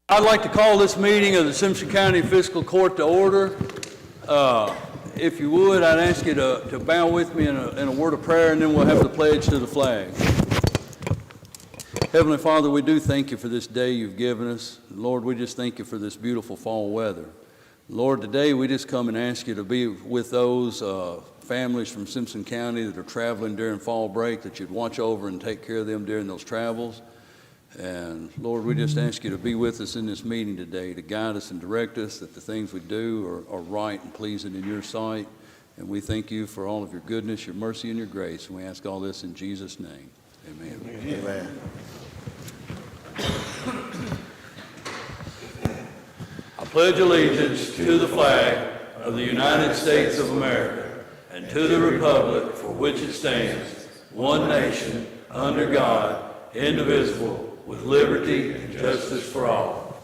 I'd like to call this meeting of the Simpson County Fiscal Court to order. If you would, I'd ask you to bow with me in a word of prayer, and then we'll have the pledge to the flag. Heavenly Father, we do thank you for this day you've given us. Lord, we just thank you for this beautiful fall weather. Lord, today we just come and ask you to be with those families from Simpson County that are traveling during fall break, that you'd watch over and take care of them during those travels. And Lord, we just ask you to be with us in this meeting today, to guide us and direct us, that the things we do are right and pleasing in your sight. And we thank you for all of your goodness, your mercy, and your grace. And we ask all this in Jesus' name. Amen. Amen. I pledge allegiance to the flag of the United States of America and to the republic for which it stands, one nation, under God, indivisible, with liberty and justice for all.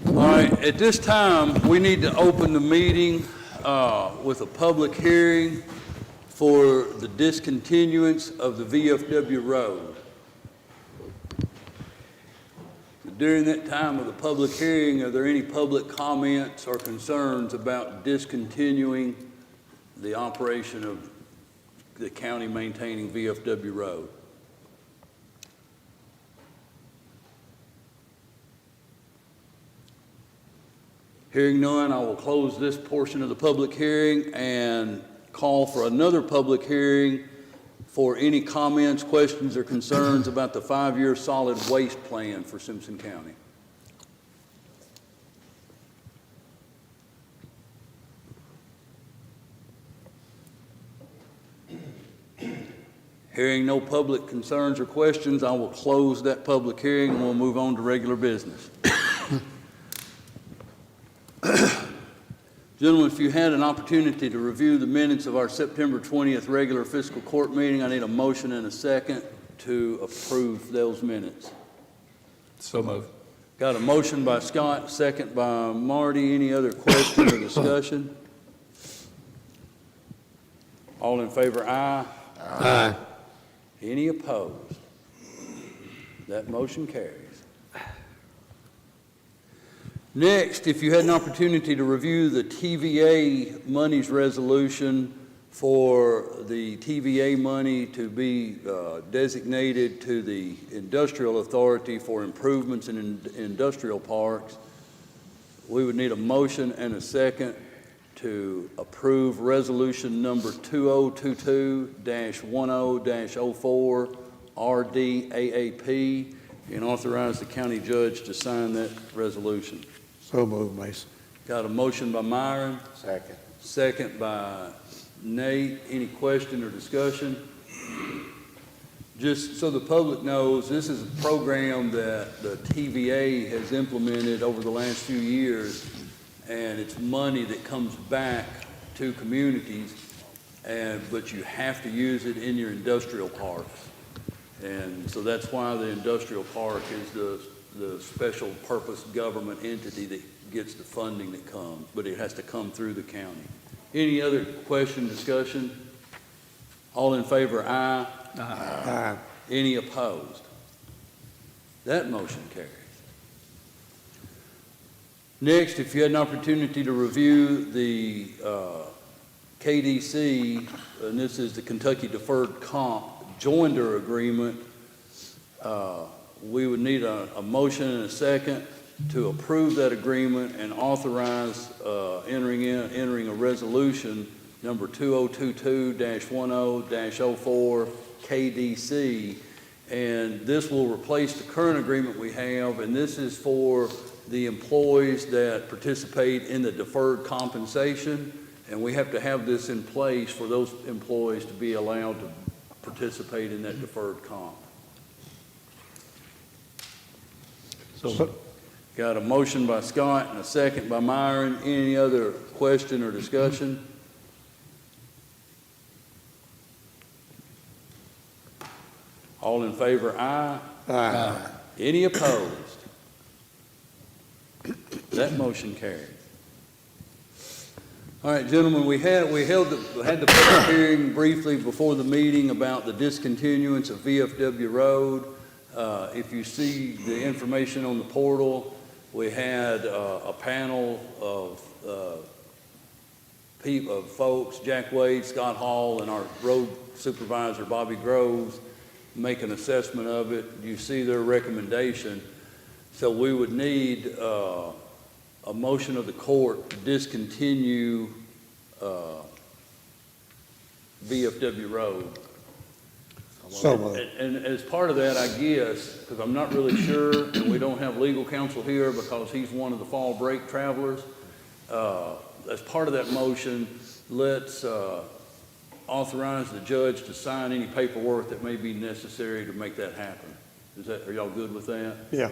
All right, at this time, we need to open the meeting with a public hearing for the discontinuance of the VFW road. During that time of the public hearing, are there any public comments or concerns about discontinuing the operation of the county maintaining VFW road? Hearing none, I will close this portion of the public hearing and call for another public hearing for any comments, questions, or concerns about the 5-year solid waste plan for Simpson County. Hearing no public concerns or questions, I will close that public hearing and we'll move on to regular business. Gentlemen, if you had an opportunity to review the minutes of our September 20th regular fiscal court meeting, I need a motion and a second to approve those minutes. So moved. Got a motion by Scott, second by Marty. Any other question or discussion? All in favor, aye. Aye. Any opposed? That motion carries. Next, if you had an opportunity to review the TVA monies resolution for the TVA money to be designated to the Industrial Authority for improvements in industrial parks, we would need a motion and a second to approve resolution number 2022-10-04 RDAAP and authorize the county judge to sign that resolution. So moved, Mason. Got a motion by Myron, Second. second by Nate. Any question or discussion? Just so the public knows, this is a program that the TVA has implemented over the last few years, and it's money that comes back to communities, but you have to use it in your industrial parks. And so that's why the industrial park is the special purpose government entity that gets the funding that comes, but it has to come through the county. Any other question, discussion? All in favor, aye. Aye. Any opposed? That motion carries. Next, if you had an opportunity to review the KDC, and this is the Kentucky Deferred Comp Joinder Agreement, we would need a motion and a second to approve that agreement and authorize entering a resolution number 2022-10-04 KDC, and this will replace the current agreement we have, and this is for the employees that participate in the deferred compensation, and we have to have this in place for those employees to be allowed to participate in that deferred comp. So, got a motion by Scott and a second by Myron. Any other question or discussion? All in favor, aye. Aye. Any opposed? That motion carries. All right, gentlemen, we had the public hearing briefly before the meeting about the discontinuance of VFW Road. If you see the information on the portal, we had a panel of folks, Jack Wade, Scott Hall, and our road supervisor, Bobby Groves, make an assessment of it. You see their recommendation. So we would need a motion of the court to discontinue VFW Road. So moved. And as part of that, I guess, because I'm not really sure, and we don't have legal counsel here because he's one of the fall break travelers, as part of that motion, let's authorize the judge to sign any paperwork that may be necessary to make that happen. Are y'all good with that? Yeah.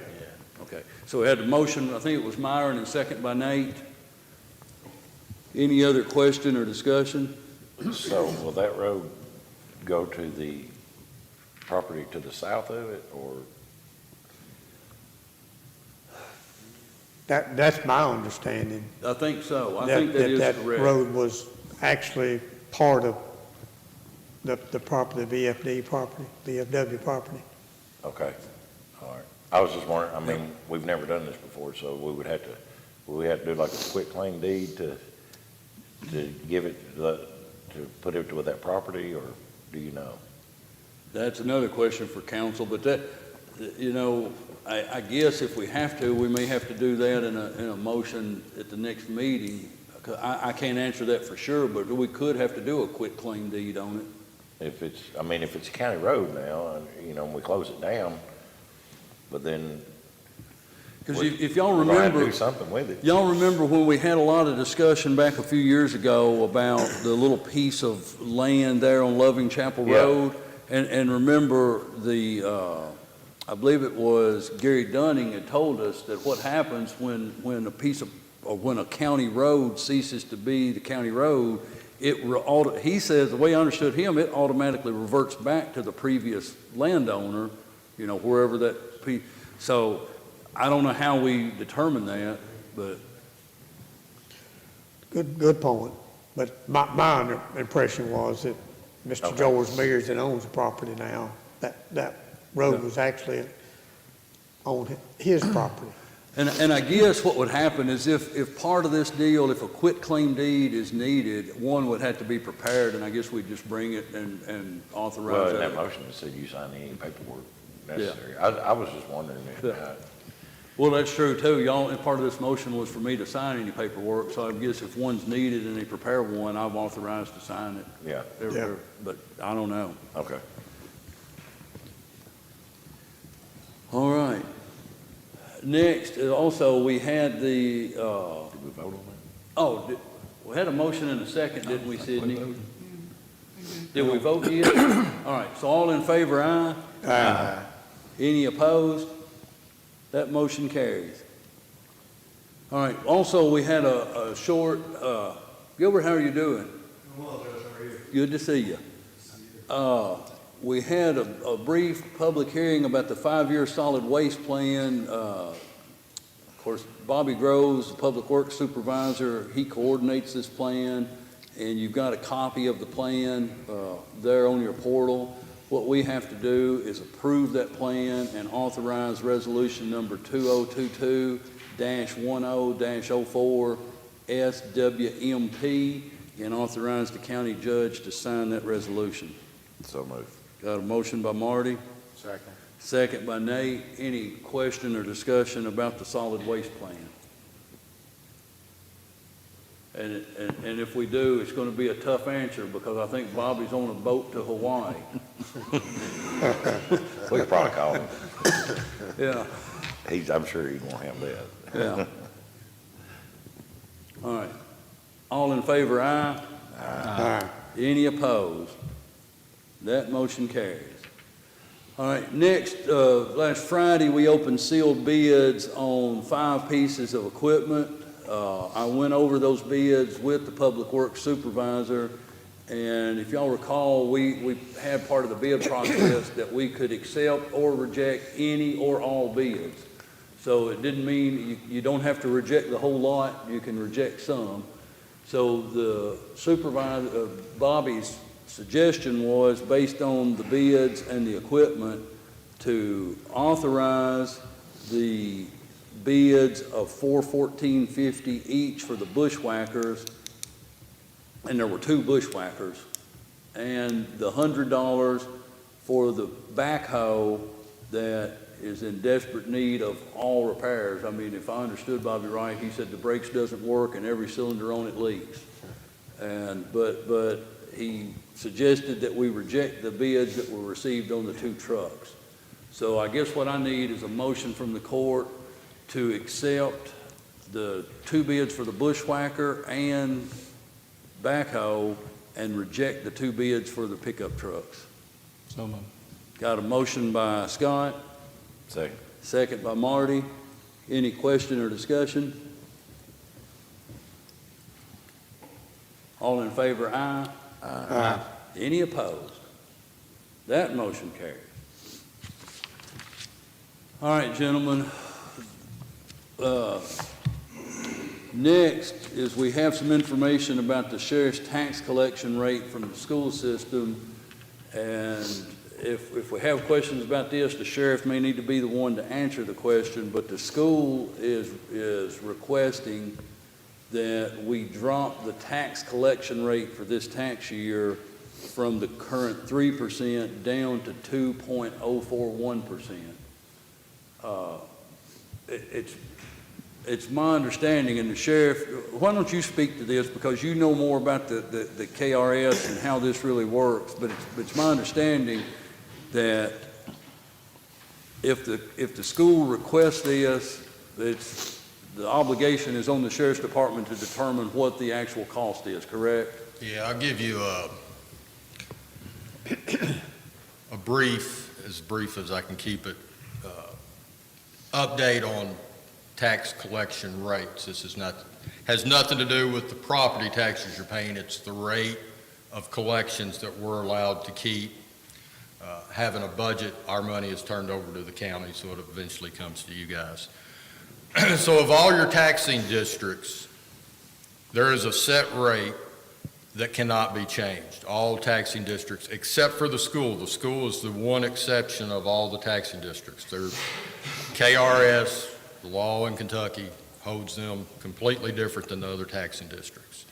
Okay. So we had the motion, I think it was Myron, and second by Nate. Any other question or discussion? So will that road go to the property to the south of it, or? That's my understanding. I think so. I think that is correct. That road was actually part of the property, VFW property. Okay, all right. I was just wondering, I mean, we've never done this before, so we have to do like a quick claim deed to give it, to put it with that property, or do you know? That's another question for council, but that, you know, I guess if we have to, we may have to do that in a motion at the next meeting. I can't answer that for sure, but we could have to do a quick claim deed on it. If it's a county road now, and, you know, we close it down, but then Because if y'all we're gonna have to remember, do something with it. y'all remember when we had a lot of discussion back a few years ago about the little piece of land there on Loving Chapel Yeah. Road? And remember I believe it was Gary Dunning had told us that what happens when a county road ceases to be the county road, he says, the way I understood him, it automatically reverts back to the previous landowner, you know, wherever that piece. So I don't know how we determine that, but. Good point. But my impression was that Mr. Okay. George Mears that owns the property now, that road was actually on his property. And I guess what would happen is if part of this deal, if a quit claim deed is needed, one would have to be prepared, and I guess we'd just bring it and authorize Well, in that. that motion, it said you sign any paperwork necessary. I was just wondering if, Yeah. Well, that's true too. Y'all, and part of this motion was for me to sign any paperwork, so I guess if one's needed and they prepare one, I'm authorized to sign it. yeah, Yeah. But I don't know. okay. All right. Next, also, we had the, Did we vote on that? we had a motion and a second, didn't we, Sidney? Did we vote yet? All right, so all in favor, aye? Aye. Any opposed? That carries. All right, also, we had a short, Gilbert, how are you doing? Well, Judge, how are you? Good to see you. We had a brief public hearing about the 5-year solid waste plan. Of course, Bobby Groves, the Public Works Supervisor, he coordinates this plan, and you've got a copy of the plan there on your portal. What we have to do is approve that plan and authorize resolution number 2022-10-04 SWMP, and authorize the county judge to sign that resolution. So moved. Got a motion by Marty, Second. second by Nate. Any question or discussion about the solid waste plan? And if we do, it's going to be a tough answer because I think Bobby's on a boat to Hawaii. We could probably call him. Yeah, I'm sure he'd want him that. yeah. All right. All in favor, aye? Aye. Any opposed? That motion carries. All right, next, last Friday, we opened sealed bids on 5 pieces of equipment. I went over those bids with the Public Works Supervisor, and if y'all recall, we had part of the bid process that we could accept or reject any or all bids. So it didn't mean you don't have to reject the whole lot, you can reject some. So the supervisor, Bobby's suggestion was, based on the bids and the equipment, to authorize the bids of $414.50 each for the bushwhackers, and there were 2 bushwhackers, and the $100 for the backhoe that is in desperate need of all repairs. I mean, if I understood Bobby right, he said the brakes doesn't work and every cylinder on it leaks. But he suggested that we reject the bids that were received on the 2 trucks. So I guess what I need is a motion from the court to accept the 2 bids for the bushwhacker and backhoe and reject the 2 bids for the pickup trucks. So moved. Got a motion by Scott, Second. second by Marty. Any question or discussion? All in favor, aye. Aye. Any opposed? That motion carries. All right, gentlemen. Next is we have some information about the sheriff's tax collection rate from the school system. And if we have questions about this, the sheriff may need to be the one to answer the question, but the school is requesting that we drop the tax collection rate for this tax year from the current 3% down to 2.041%. It's my understanding, and the sheriff, why don't you speak to this, because you know more about the KRS and how this really works, but it's my understanding that if the school requests this, the obligation is on the sheriff's department to determine what the actual cost is, correct? Yeah, I'll give you a brief as I can keep it, update on tax collection rates. This has nothing to do with the property taxes you're paying. It's the rate of collections that we're allowed to keep. Having a budget, our money is turned over to the county, so it eventually comes to you guys. So of all your taxing districts, there is a set rate that cannot be changed. All taxing districts, except for the school. The school is the one exception of all the taxing districts. There's KRS, the law in Kentucky holds them completely different than the other taxing districts.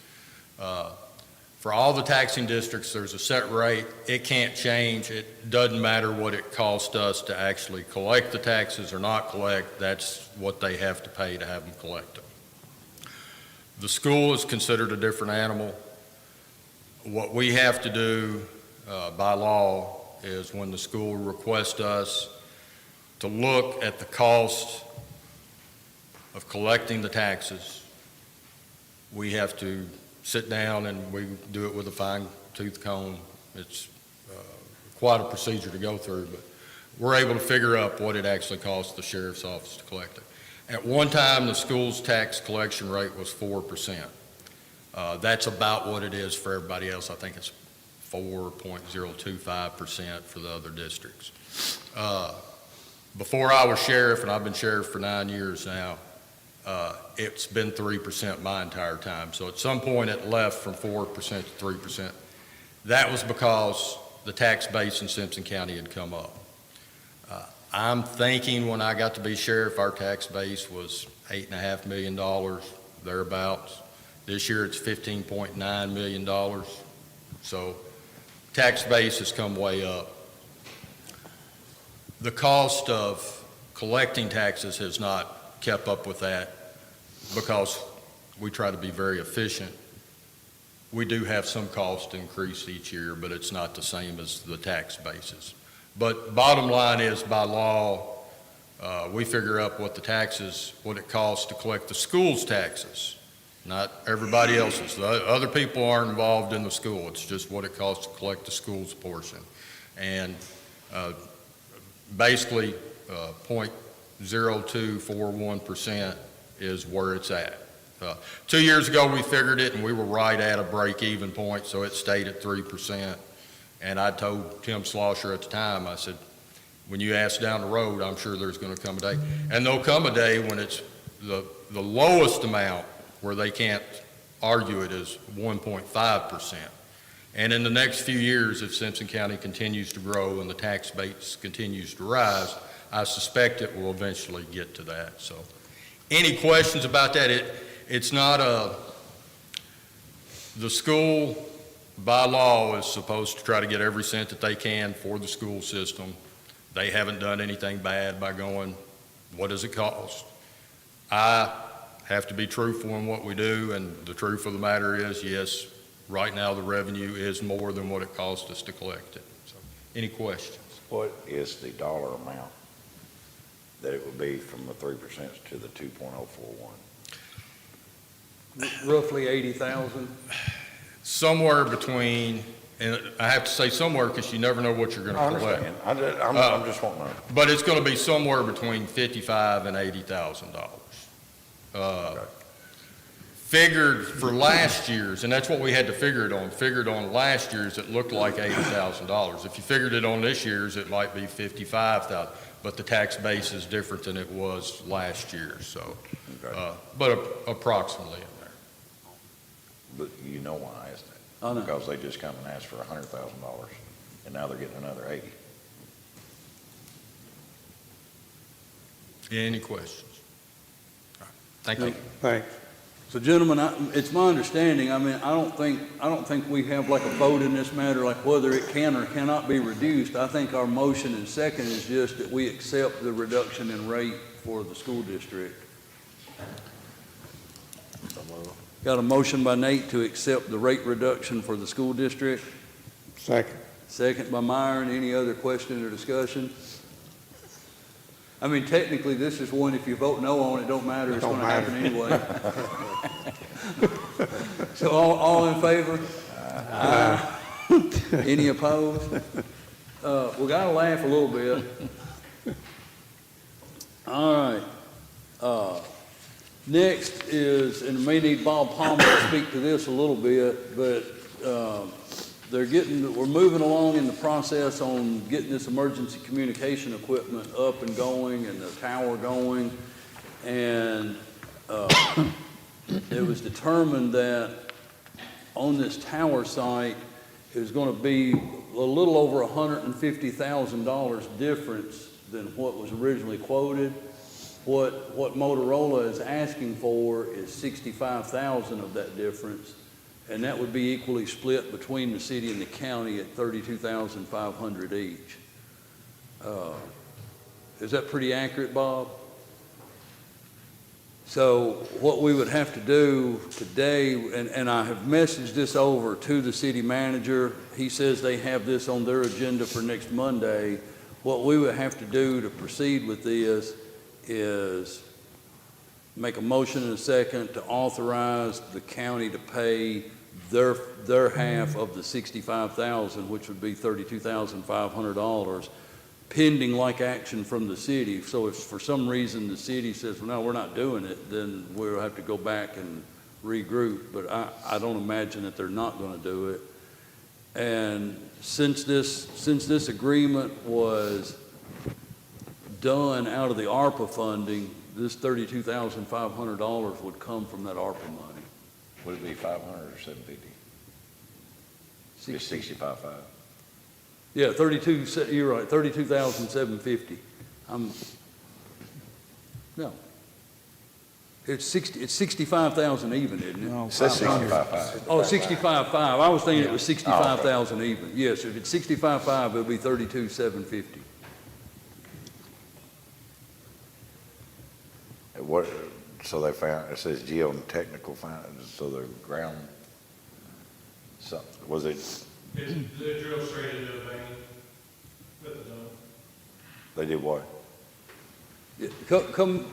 For all the taxing districts, there's a set rate. It can't change. It doesn't matter what it costs us to actually collect the taxes or not collect. That's what they have to pay to have them collect them. The school is considered a different animal. What we have to do by law is when the school requests us to look at the cost of collecting the taxes, we have to sit down and we do it with a fine-tooth comb. It's quite a procedure to go through, but we're able to figure out what it actually costs the sheriff's office to collect it. At one time, the school's tax collection rate was 4%. That's about what it is for everybody else. I think it's 4.025% for the other districts. Before I was sheriff, and I've been sheriff for 9 years now, it's been 3% my entire time. So at some point it left from 4% to 3%. That was because the tax base in Simpson County had come up. I'm thinking when I got to be sheriff, our tax base was $8.5 million, thereabouts. This year it's $15.9 million. So tax base has come way up. The cost of collecting taxes has not kept up with that because we try to be very efficient. We do have some cost increase each year, but it's not the same as the tax basis. But bottom line is, by law, we figure up what the taxes, what it costs to collect the school's taxes, not everybody else's. The other people aren't involved in the school. It's just what it costs to collect the school's portion. And basically, 0.0241% is where it's at. 2 years ago, we figured it, and we were right at a break-even point, so it stayed at 3%. And I told Tim Slosher at the time, I said, when you ask down the road, I'm sure there's going to come a day. And there'll come a day when it's the lowest amount where they can't argue it as 1.5%. And in the next few years, if Simpson County continues to grow and the tax base continues to rise, I suspect it will eventually get to that. So any questions about that? It's not the school by law is supposed to try to get every cent that they can for the school system. They haven't done anything bad by going, what does it cost? I have to be truthful in what we do, and the truth of the matter is, yes, right now the revenue is more than what it cost us to collect it. So, any questions? What is the dollar amount that it would be from the 3% to the 2.041? Roughly 80,000. Somewhere between, and I have to say somewhere because you never know what you're going I to collect. understand. I'm just wanting to know. But it's going to be somewhere between $55,000 and $80,000. Okay. Figured for last year's, and that's what we had to figure it on. Figured on last year's, it looked like $80,000. If you figured it on this year's, it might be $55,000. But the tax base is different than it was last year. So, Okay. but approximately in there. But you know why I asked that? I know. Because they just come and asked for $100,000, and now they're getting another 80. Any questions? All right. Thank you. Thanks. So gentlemen, it's my understanding, I mean, I don't think we have like a vote in this matter, like whether it can or cannot be reduced. I think our motion and second is just that we accept the reduction in rate for the school district. Got a motion by Nate to accept the rate reduction for the school district. Second. Second by Myron. Any other question or discussion? I mean, technically, this is one, if you vote no on it, don't matter, it's Don't gonna happen matter. anyway. So all in favor? Any opposed? We gotta laugh a little bit. All right. Next is, and we may need Bob Palmer to speak to this a little bit, but we're moving along in the process on getting this emergency communication equipment up and going and the tower going. And it was determined that on this tower site, it was going to be a little over $150,000 difference than what was originally quoted. What Motorola is asking for is $65,000 of that difference, and that would be equally split between the city and the county at $32,500 each. Is that pretty accurate, Bob? So what we would have to do today, and I have messaged this over to the city manager. He says they have this on their agenda for next Monday. What we would have to do to proceed with this is make a motion and a second to authorize the county to pay their half of the $65,000, which would be $32,500, pending like action from the city. So if for some reason the city says, well, no, we're not doing it, then we'll have to go back and regroup. But I don't imagine that they're not going to do it. And since this agreement was done out of the ARPA funding, this $32,500 would come from that ARPA money. Would it be 500 or 750? It's 65.5. Yeah, 32, you're right, 32,750. No. It's 65,000 even, isn't it? No, It says 65.5. Oh, 65.5. I was thinking it was 65,000 even. Yes, if it's 65.5, it'll be 32,750. What, so they found, it says geotechnical, so the ground, something, was it, They drilled straight into a vein with the dump. they did what? Yeah, come.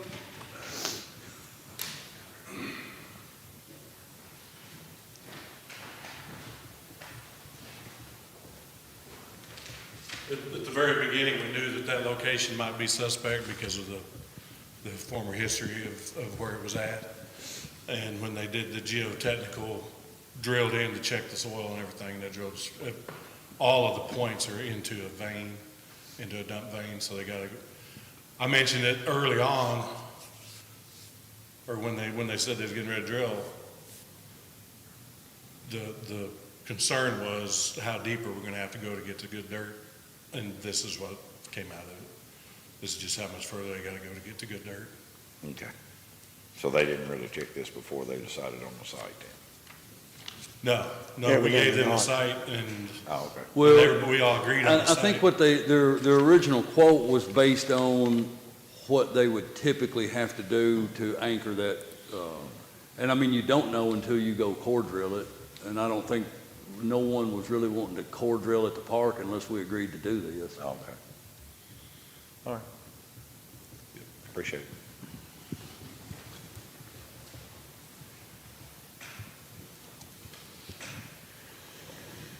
At the very beginning, we knew that location might be suspect because of the former history of where it was at. And when they did the geotechnical, drilled in to check the soil and everything, they drilled, all of the points are into a vein, into a dump vein, so they gotta, I mentioned it early on, or when they said they was getting ready to drill, the concern was how deep are we gonna have to go to get to good dirt? And this is what came out of it. This is just how much further they gotta go to get to good dirt. Okay. So they didn't really check this before they decided on the site then? No, Yeah, we we gave did them the not. site and Oh, okay. Well, we all agreed on the I site. think what their original quote was based on what they would typically have to do to anchor that, and I mean, you don't know until you go core drill it, and I don't think, no one was really wanting to core drill at the park unless we agreed to do this. Okay. All right. Appreciate it.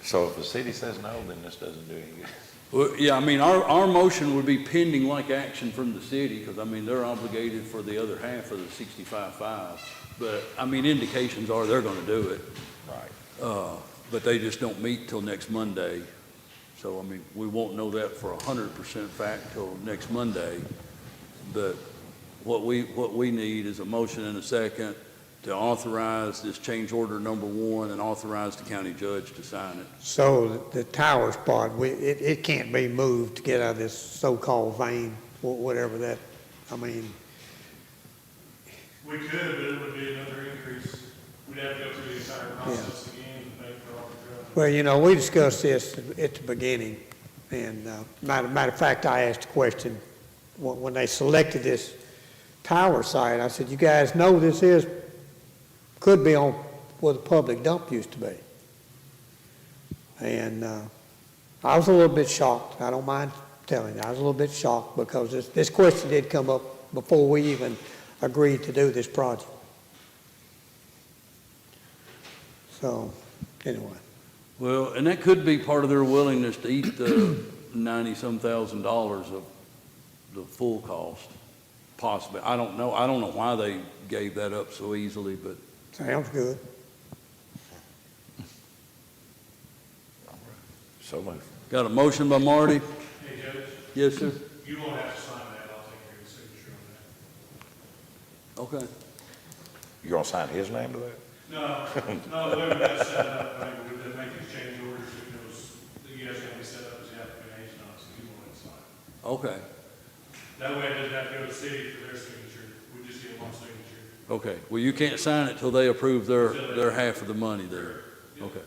So if the city says no, then this doesn't do any good. Well, yeah, I mean, our motion would be pending like action from the city, because I mean, they're obligated for the other half of the 65.5. But, I mean, indications are they're gonna do it. Right. But they just don't meet till next Monday. So, I mean, we won't know that for 100% fact till next Monday. But what we need is a motion and a second to authorize this change order number 1 and authorize the county judge to sign it. So the tower spot, it can't be moved to get out of this so-called vein, whatever that, I mean, We could, but it would be another increase. We'd have to go through the entire process again and pay for all the drilling. well, you know, we discussed this at the beginning, and matter of fact, I asked a question when they selected this tower site. I said, you guys know this could be on where the public dump used to be. And I was a little bit shocked. I don't mind telling you, I was a little bit shocked because this question did come up before we even agreed to do this project. So, anyway. Well, and that could be part of their willingness to eat the 90-some thousand dollars of the full cost, possibly. I don't know why they gave that up so easily, but Sounds good. So moved. got a motion by Marty. Hey, Judge, Yes, sir. you won't have to sign that. I'll take care of the signature on that. Okay. You gonna sign his name to that? No, the way we got it set up, I mean, we did make these change orders, it was, you guys got to be set up as the applicant agent on it, so you want to sign. Okay. That way it doesn't have to go to the city for their signature, we just get one signature. Okay. Well, you can't sign it till they approve their half of the money there. Okay.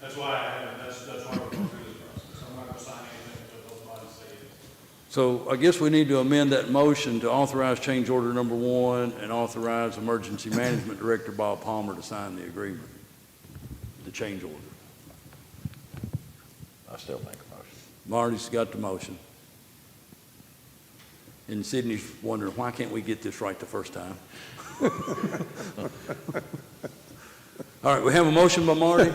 That's why I haven't, that's why we're going through this process. I'm not going to sign anything until those bodies say it. So I guess we need to amend that motion to authorize change order number 1 and authorize Emergency Management Director Bob Palmer to sign the agreement, the change order. I still make a motion. Marty's got the motion. And Sydney's wondering, why can't we get this right the first time? All right, we have a motion by Marty.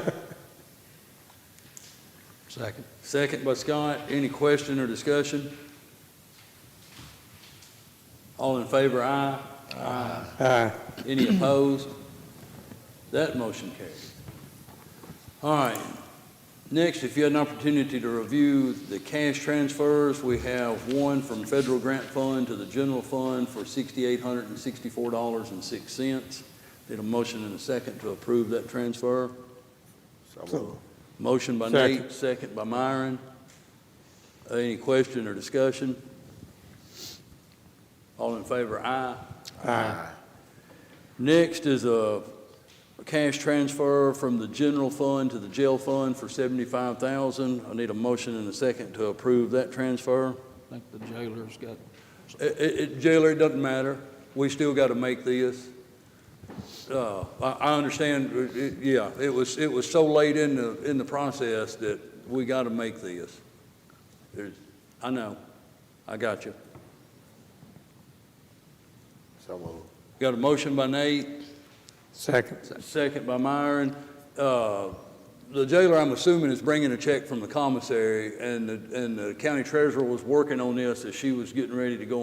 Second. Second by Scott. Any question or discussion? All in favor, aye. Aye. Any opposed? That motion carries. All right. Next, if you had an opportunity to review the cash transfers, we have one from federal grant fund to the general fund for $6,864.06. Need a motion and a second to approve that transfer. So, Motion by Second. Nate, second by Myron. Any question or discussion? All in favor, aye. aye. Next is a cash transfer from the general fund to the jail fund for $75,000. I need a motion and a second to approve that transfer. I think the jailer's got. Jailer, it doesn't matter. We still got to make this. I understand, it was so late in the process that we got to make this. I know, I got you. So moved. Got a motion by Nate, Second. second by Myron. The jailer, I'm assuming, is bringing a check from the commissary, and the county treasurer was working on this as she was getting ready to go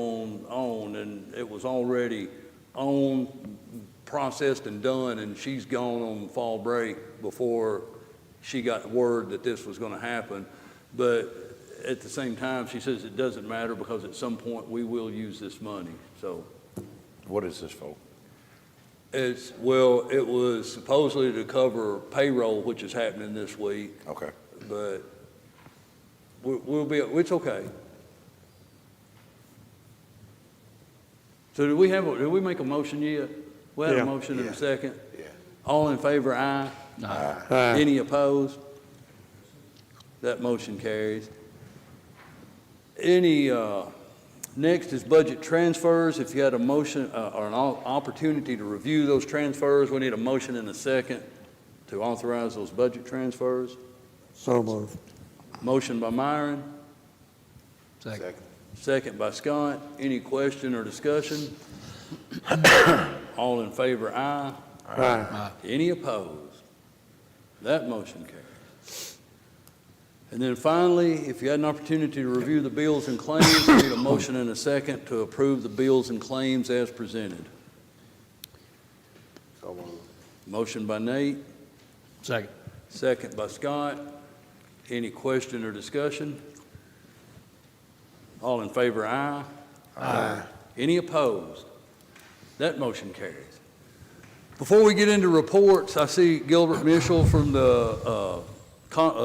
on, and it was already on, processed and done, and she's gone on fall break before she got word that this was going to happen. But at the same time, she says it doesn't matter because at some point we will use this money. So What is this for? Well, it was supposedly to cover payroll, which is happening this week, Okay. but we'll be, it's okay. So did we make a motion yet? We had Yeah. a motion in a second. Yeah. All in favor, aye. Aye. Any opposed? That motion carries. Next is budget transfers. If you had a motion or an opportunity to review those transfers, we need a motion in a second to authorize those budget transfers. So moved. Motion by Myron, Second. second by Scott. Any question or discussion? All in favor, aye. Aye. Any opposed? That motion carries. And then finally, if you had an opportunity to review the bills and claims, we need a motion and a second to approve the bills and claims as presented. So moved. Motion by Nate, Second. second by Scott. Any question or discussion? All in favor, aye. Aye. Any opposed? That motion carries. Before we get into reports, I see Gilbert Mitchell from the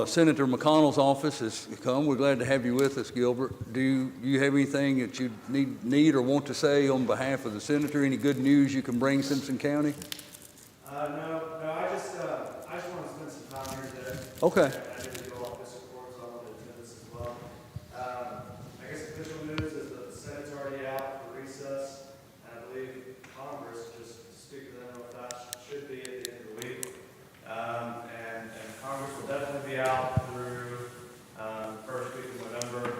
Senator McConnell's office has come. We're glad to have you with us, Gilbert. Do you have anything that you need or want to say on behalf of the senator? Any good news you can bring Simpson County? No, I just want to spend some time here today. Okay. I need to go off this report, so I want to attend this as well. I guess official news is that the Senate's already out for recess, and I believe Congress, just to speak to them real fast, should be at the end of the week. And Congress will definitely be out through the first week of November,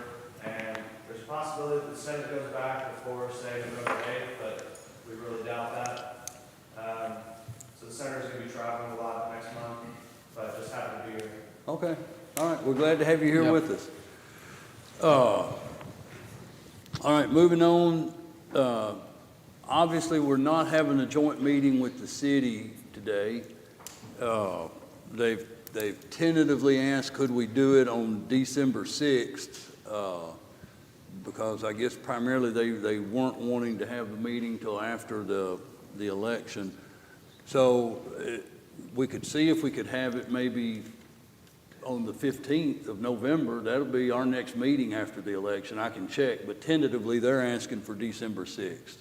and there's a possibility that the Senate goes back before, say, November 8th, but we really doubt that. So the senator's going to be traveling a lot next month, but just happen to be here. Okay. All right. We're glad to have you here Yep. with us. All right. Moving on. Obviously, we're not having a joint meeting with the city today. They've tentatively asked, could we do it on December 6th? Because I guess primarily they weren't wanting to have the meeting till after the election. So we could see if we could have it maybe on the 15th of November. That'll be our next meeting after the election. I can check, but tentatively they're asking for December 6th.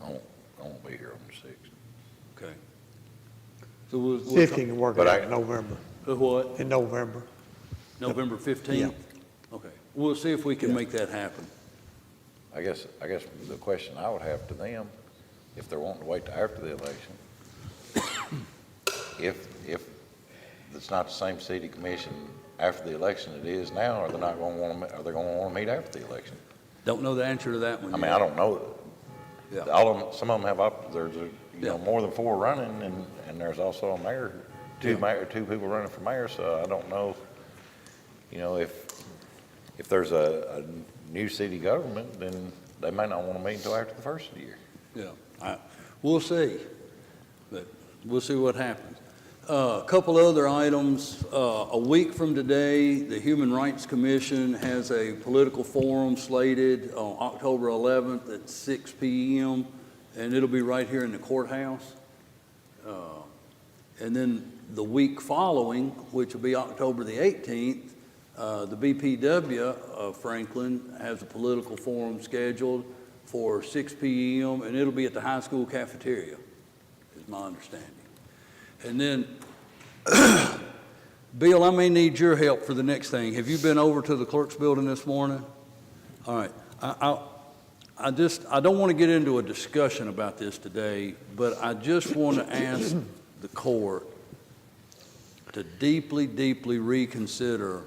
I won't be here on the 6th. Okay. So we'll See if you can work it But out I- in November. what? In November. November 15th? Okay. We'll see if we can make that happen. I guess the question I would have to them, if they're wanting to wait till after the election, if it's not the same city commission after the election it is now, are they not going to want to, are they going to want to meet after the election? Don't know the answer to that one I mean, yet. I don't know. Yeah. All of them, some of them have there's Yeah. more than 4 running, and there's also a mayor, two people running for mayor. So I don't know, if there's a new city government, then they may not want to meet until after the first of the year. Yeah. We'll see, but we'll see what happens. A couple other items. A week from today, the Human Rights Commission has a political forum slated on October 11th at 6 p.m., and it'll be right here in the courthouse. And then the week following, which will be October the 18th, the BPW of Franklin has a political forum scheduled for 6 p.m., and it'll be at the high school cafeteria, is my understanding. And then, Bill, I may need your help for the next thing. Have you been over to the clerk's building this morning? All right. I don't want to get into a discussion about this today, but I just want to ask the court to deeply, deeply reconsider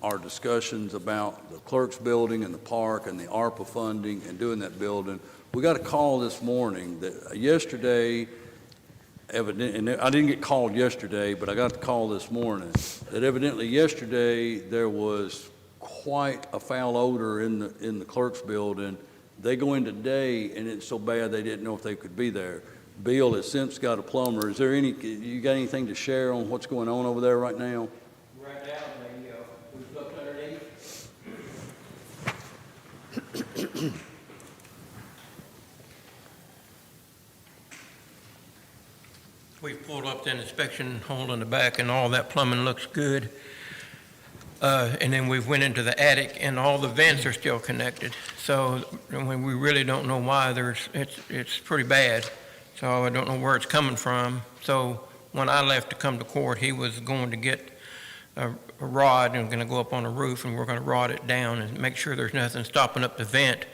our discussions about the clerk's building and the park and the ARPA funding and doing that building. We got a call this morning that yesterday, and I didn't get called yesterday, but I got the call this morning, that evidently yesterday there was quite a foul odor in the clerk's building. They go in today, and it's so bad they didn't know if they could be there. Bill has since got a plumber. Is there you got anything to share on what's going on over there right now? Right now, we've looked underneath. We pulled up the inspection hole in the back, and all that plumbing looks good. And then we went into the attic, and all the vents are still connected. So we really don't know why. It's pretty bad. So I don't know where it's coming from. So when I left to come to court, he was going to get a rod and going to go up on the roof, and we're going to rod it down and make sure there's nothing stopping up the vent.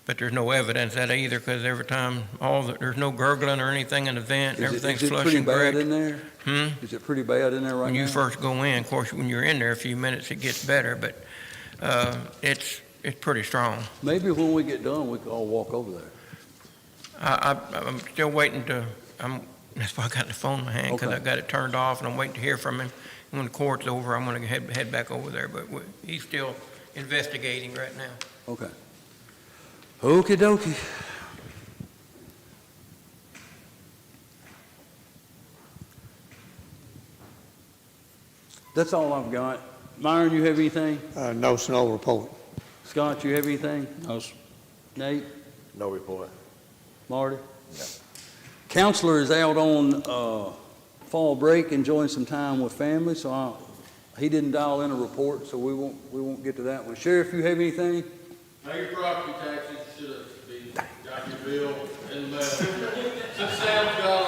But there's no evidence of that either, because every time, there's no gurgling or anything in the vent, and everything's flush and correct. Is it pretty bad in there? Is it pretty bad in there right now? When you first go in, of course, when you're in there a few minutes, it gets better, but it's pretty strong. Maybe when we get done, we can all walk over there. I'm still waiting that's why I got the phone in my hand, because Okay. I got it turned off, and I'm waiting to hear from him. When the court's over, I'm going to head back over there, but he's still investigating right now. Okay. Okey dokey. That's all I've got. Myron, you have anything? No snow report. Scott, you have anything? No, sir. Nate? No report. Marty? No. Counselor is out on fall break, enjoying some time with family, so he didn't dial in a report, so we won't get to that one. Sheriff, you have anything? Now your property taxes should have got your bill in the mail. Since Sam's gone,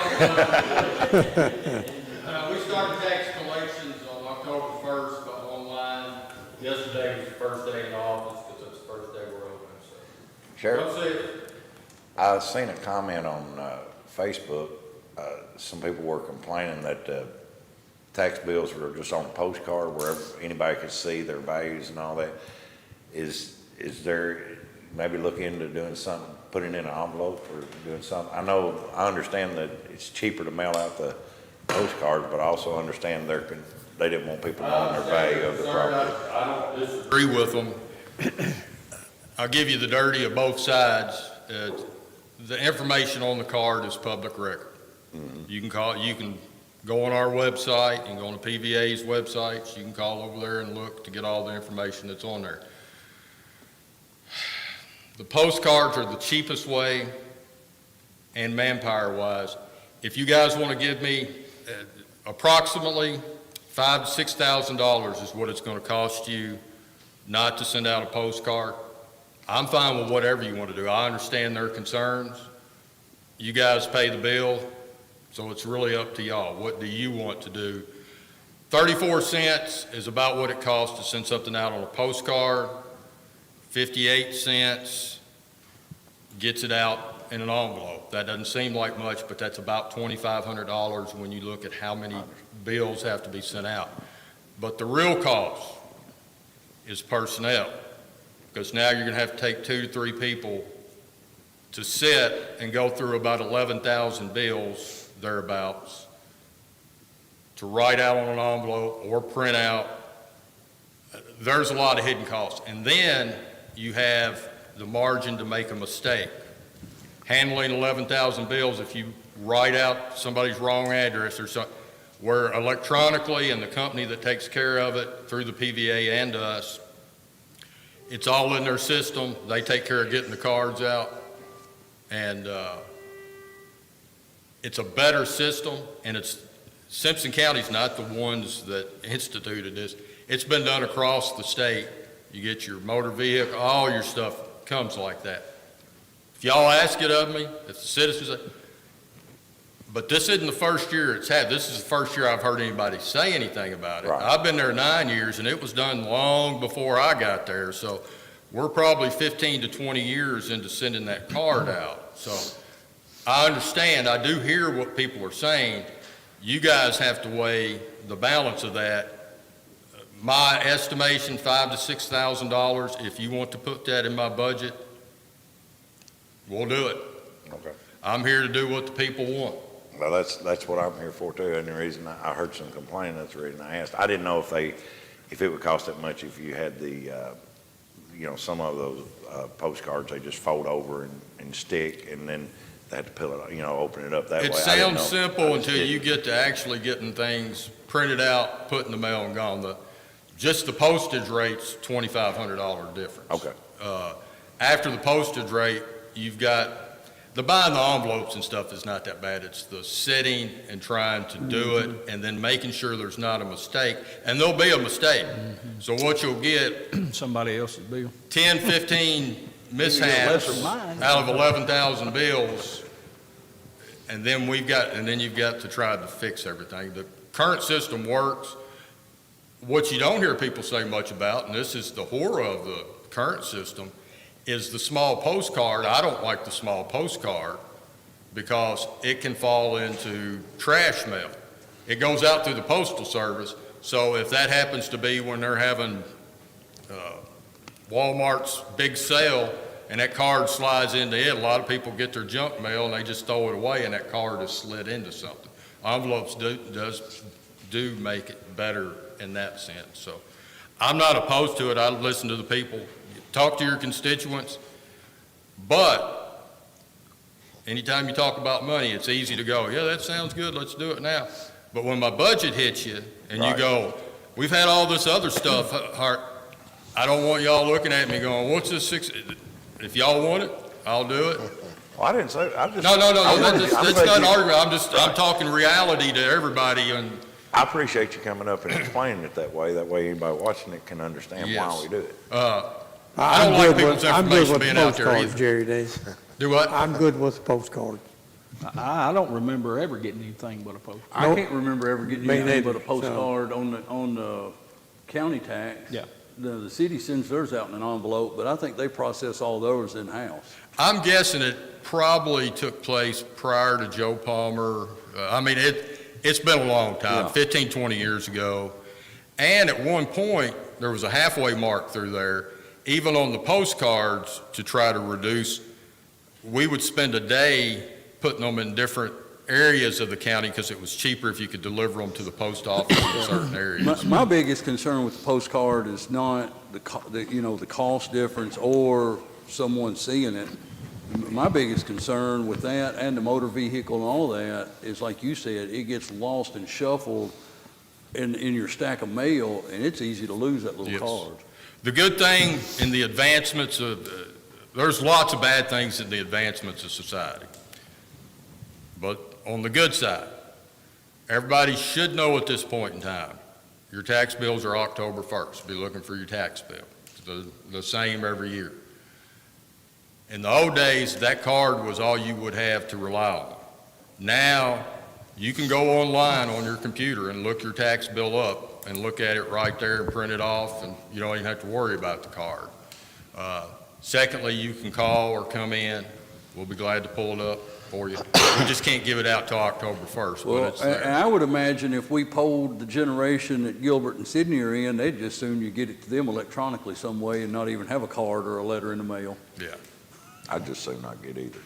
we started tax collections on October 1st, but online. Yesterday was the first day in office, because it's the first day we're open, so. Sheriff, That's it. I seen a comment on Facebook. Some people were complaining that tax bills were just on a postcard where anybody could see their values and all that. Is there, maybe look into doing something, putting in an envelope or doing something? I understand that it's cheaper to mail out the postcards, but I also understand they didn't want people knowing their value of the property. I don't disagree with them. I'll give you the dirty of both sides. The information on the card is public record. Mm-hmm. You can go on our website, you can go on the PVA's websites, you can call over there and look to get all the information that's on there. The postcards are the cheapest way, and manpower-wise. If you guys want to give me approximately $5,000 to $6,000 is what it's going to cost you not to send out a postcard, I'm fine with whatever you want to do. I understand their concerns. You guys pay the bill, so it's really up to y'all. What do you want to do? 34 cents is about what it costs to send something out on a postcard. 58 cents gets it out in an envelope. That doesn't seem like much, but that's about $2,500 when you look at how many bills have to be sent out. But the real cost is personnel, because now you're going to have to take 2 to 3 people to sit and go through about 11,000 bills, thereabouts, to write out on an envelope or print out. There's a lot of hidden costs. And then you have the margin to make a mistake. Handling 11,000 bills, if you write out somebody's wrong address or something, where electronically, and the company that takes care of it through the PVA and us, it's all in their system. They take care of getting the cards out. And it's a better system, and Simpson County's not the ones that instituted this. It's been done across the state. You get your motor vehicle, all your stuff comes like that. If y'all ask it of me, if the citizens, but this isn't the first year it's had. This is the first year I've heard anybody say anything about it. Right. I've been there 9 years, and it was done long before I got there. So we're probably 15 to 20 years into sending that card out. So I understand. I do hear what people are saying. You guys have to weigh the balance of that. My estimation, $5,000 to $6,000. If you want to put that in my budget, we'll do it. Okay. I'm here to do what the people want. Well, that's what I'm here for too, and the reason I heard some complaining, that's the reason I asked. I didn't know if it would cost that much if you had the, some of those postcards, they just fold over and stick, and then they have to peel it, open it up that way. It I didn't sounds know. simple I just until you didn't. get to actually getting things printed out, put in the mail and gone. Just the postage rate's $2,500 difference. Okay. After the postage rate, you've got the buying the envelopes and stuff is not that bad. It's the sitting and trying to do it and then making sure there's not a mistake. And there'll be a mistake. So what you'll get, Somebody else's bill. 10, 15 mishaps lesser mine. out of 11,000 bills. And then you've got to try to fix everything. The current system works. What you don't hear people say much about, and this is the horror of the current system, is the small postcard. I don't like the small postcard because it can fall into trash mail. It goes out through the postal service. So if that happens to be when they're having Walmart's big sale and that card slides into it, a lot of people get their junk mail and they just throw it away and that card is slid into something. Envelopes do make it better in that sense. So I'm not opposed to it. I listen to the people. Talk to your constituents. But anytime you talk about money, it's easy to go, yeah, that sounds good, let's do it now. But when my budget hits you and you go, we've had all this other stuff, Hart, I don't want y'all looking at me going, what's this six? If y'all want it, I'll do it. Well, I didn't say, I just. No, that's not an you- argument. I'm talking reality to everybody. And I appreciate you coming up and explaining it that way anybody watching it can understand why Yes. we do it. I don't like people's I'm good information with being the out there postcards, either. Jerry Days. Do what? I'm good with the postcard. I don't remember ever getting anything but a postcard. I Nope. can't remember ever getting Me anything but neither, a postcard on the county tax. Yeah. The city sends theirs out in an envelope, but I think they process all those in-house. I'm guessing it probably took place prior to Joe Palmer. It's been a long time, Yeah. 15, 20 years ago. And at one point, there was a halfway mark through there, even on the postcards to try to reduce. We would spend a day putting them in different areas of the county because it was cheaper if you could deliver them to the post office in certain areas. My biggest concern with the postcard is not the cost difference or someone seeing it. My biggest concern with that and the motor vehicle and all that is, like you said, it gets lost and shuffled in your stack of mail, and it's easy to lose that little Yes. card. The good thing in the advancements of, there's lots of bad things in the advancements of society. But on the good side, everybody should know at this point in time, your tax bills are October 1st. Be looking for your tax bill. The same every year. In the old days, that card was all you would have to rely on. Now, you can go online on your computer and look your tax bill up and look at it right there and print it off, and you don't even have to worry about the card. Secondly, you can call or come in. We'll be glad to pull it up for you. We just can't give it out till October 1st, but Well, it's and there. I would imagine if we polled the generation that Gilbert and Sidney are in, they'd just soon you get it to them electronically some way and not even have a card or a letter in the mail. Yeah. I'd just soon not get either.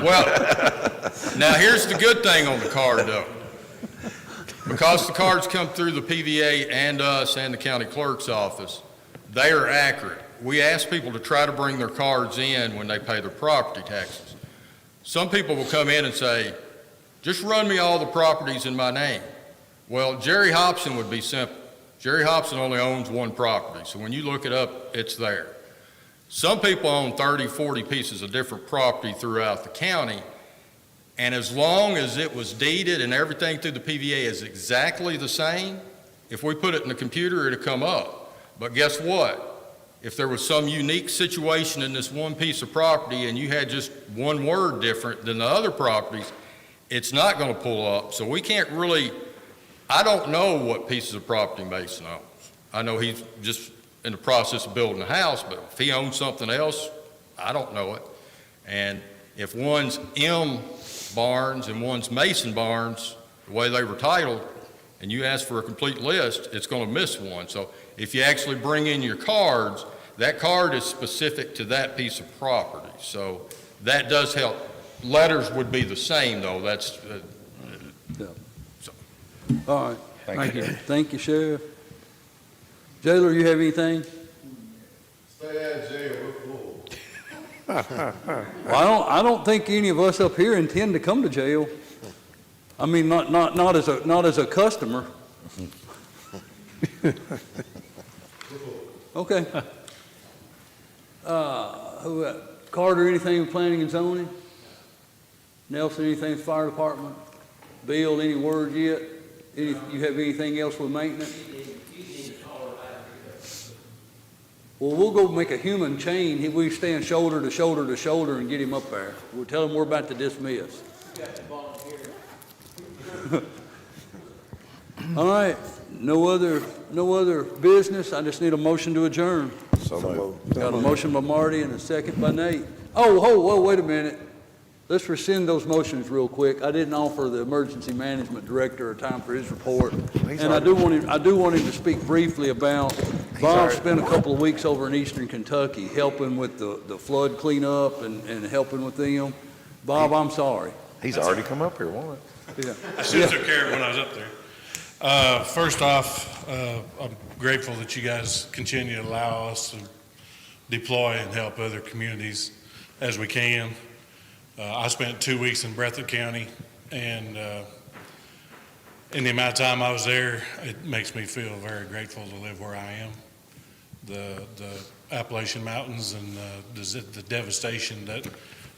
Well, now here's the good thing on the card though. Because the cards come through the PVA and us and the county clerk's office, they are accurate. We ask people to try to bring their cards in when they pay their property taxes. Some people will come in and say, just run me all the properties in my name. Well, Jerry Hobson would be simple. Jerry Hobson only owns one property, so when you look it up, it's there. Some people own 30, 40 pieces of different property throughout the county, and as long as it was deeded and everything through the PVA is exactly the same, if we put it in the computer, it'll come up. But guess what? If there was some unique situation in this one piece of property and you had just one word different than the other properties, it's not going to pull up. So we can't really, I don't know what pieces of property Mason owns. I know he's just in the process of building a house, but if he owns something else, I don't know it. And if one's M. Barnes and one's Mason Barnes, the way they were titled, and you ask for a complete list, it's going to miss one. So if you actually bring in your cards, that card is specific to that piece of property. So that does help. Letters would be the same, though. That's, Yeah. so. All right. Thank you. Thank you, Sheriff. Jailer, you have anything? Stay out of jail, we're full. Well, I don't think any of us up here intend to come to jail. I mean, not as a customer. Okay. Carter, anything with planning and zoning? Nelson, anything with fire department? Bill, any word yet? You have anything else with maintenance? Well, we'll go make a human chain. We stand shoulder to shoulder to shoulder and get him up there. We'll tell him we're about to dismiss. All right, no other business. I just need a motion to adjourn. Got a motion by Marty and a second by Nate. Oh, wait a minute. Let's rescind those motions real quick. I didn't offer the emergency management director a time for his report. And I do want him to speak briefly about, Bob spent a couple of weeks over in eastern Kentucky helping with the flood cleanup and helping with them. Bob, I'm sorry. He's already come up here once. Yeah. I should have took care of it when I was up there. First off, I'm grateful that you guys continue to allow us to deploy and help other communities as we can. I spent 2 weeks in Breathitt County, and in the amount of time I was there, it makes me feel very grateful to live where I am. The Appalachian Mountains and the devastation that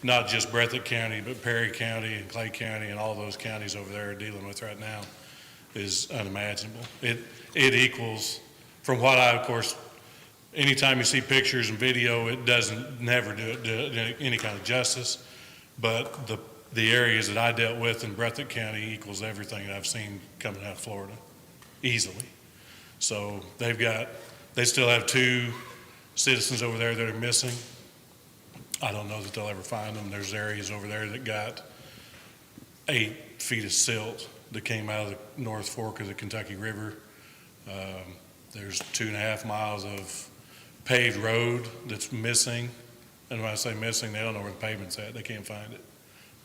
not just Breathitt County, but Perry County and Clay County and all those counties over there are dealing with right now is unimaginable. It equals, from what of course, anytime you see pictures and video, it doesn't never do it any kind of justice. But the areas that I dealt with in Breathitt County equals everything that I've seen coming out of Florida, easily. So they still have 2 citizens over there that are missing. I don't know that they'll ever find them. There's areas over there that got 8 feet of silt that came out of the North Fork of the Kentucky River. There's 2.5 miles of paved road that's missing. And when I say missing, they don't know where the pavement's at. They can't find it.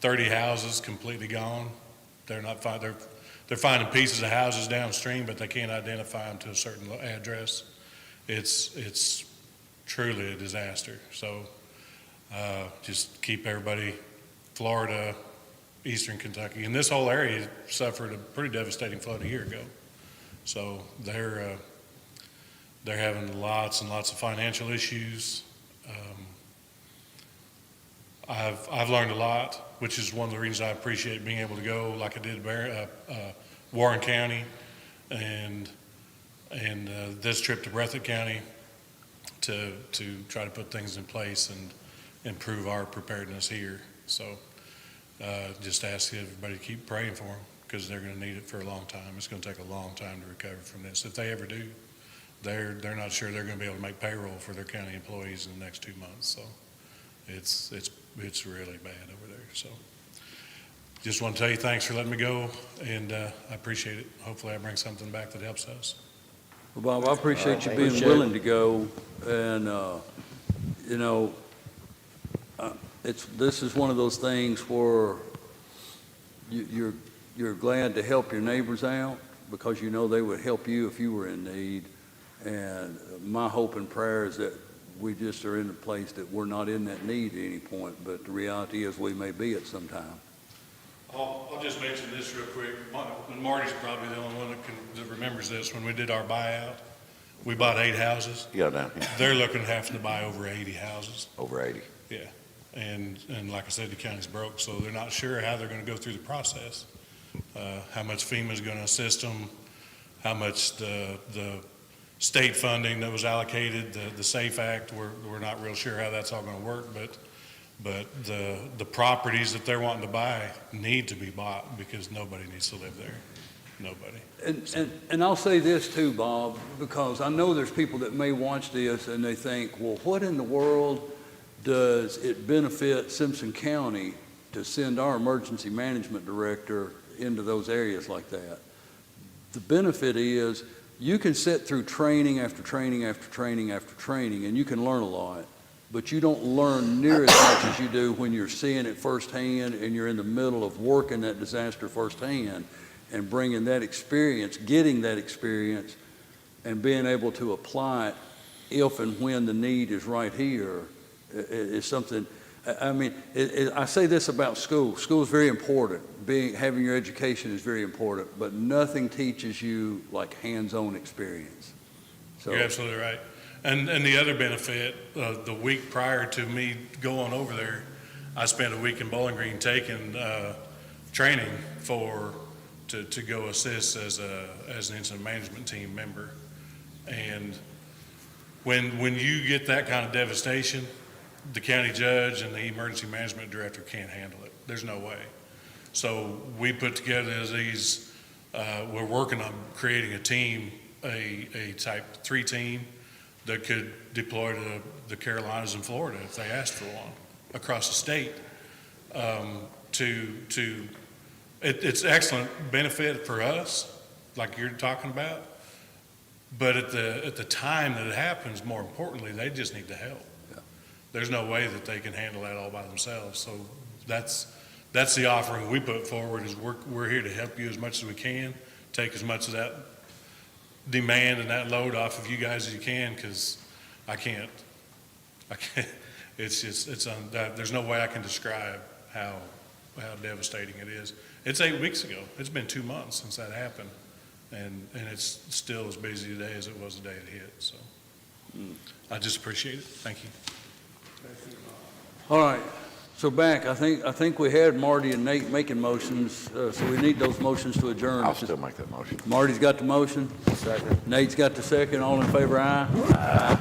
30 houses completely gone. They're finding pieces of houses downstream, but they can't identify them to a certain address. It's truly a disaster. So just keep everybody, Florida, eastern Kentucky, and this whole area suffered a pretty devastating flood a year ago. So they're having lots and lots of financial issues. I've learned a lot, which is one of the reasons I appreciate being able to go like I did Warren County and this trip to Breathitt County to try to put things in place and improve our preparedness here. So just ask everybody to keep praying for them because they're going to need it for a long time. It's going to take a long time to recover from this. If they ever do, they're not sure they're going to be able to make payroll for their county employees in the next 2 months. So it's really bad over there. So just want to tell you thanks for letting me go, and I appreciate it. Hopefully I bring something back that helps us. Well, Bob, I appreciate you being willing to go, and this is one of those things where you're glad to help your neighbors out because you know they would help you if you were in need. And my hope and prayer is that we just are in a place that we're not in that need at any point, but the reality is we may be at some time. I'll just mention this real quick. Marty's probably the only one that remembers this. When we did our buyout, we bought 8 houses. Yeah, down here. They're looking at having to buy over 80 houses. Over 80. Yeah. And like I said, the county's broke, so they're not sure how they're going to go through the process. How much FEMA's going to assist them, how much the state funding that was allocated, the SAFE Act, we're not real sure how that's all going to work, but the properties that they're wanting to buy need to be bought because nobody needs to live there. Nobody. And I'll say this too, Bob, because I know there's people that may watch this and they think, well, what in the world does it benefit Simpson County to send our emergency management director into those areas like that? The benefit is you can sit through training after training after training after training, and you can learn a lot, but you don't learn near as much as you do when you're seeing it firsthand and you're in the middle of working that disaster firsthand and bringing that experience, getting that experience, and being able to apply it if and when the need is right here is something. I mean, I say this about school. School is very important. Having your education is very important, but nothing teaches you like hands-on experience. So, you're absolutely right. And the other benefit, the week prior to me going over there, I spent a week in Bowling Green taking training to go assist as an incident management team member. And when you get that kind of devastation, the county judge and the emergency management director can't handle it. There's no way. So we put together we're working on creating a team, a type 3 team that could deploy to the Carolinas and Florida if they asked for one across the state. It's excellent benefit for us, like you're talking about. But at the time that it happens, more importantly, they just need the help. Yeah. There's no way that they can handle that all by themselves. So that's the offering we put forward, is we're here to help you as much as we can, take as much of that demand and that load off of you guys as you can, because I can't, there's no way I can describe how devastating it is. It's 8 weeks ago. It's been 2 months since that happened. And it's still as busy today as it was the day it hit, so. I just appreciate it. Thank you. All right, so back, I think we had Marty and Nate making motions, so we need those motions to adjourn. I'll still make that motion. Marty's got the motion. Second. Nate's got the second. All in favor, aye? Aye.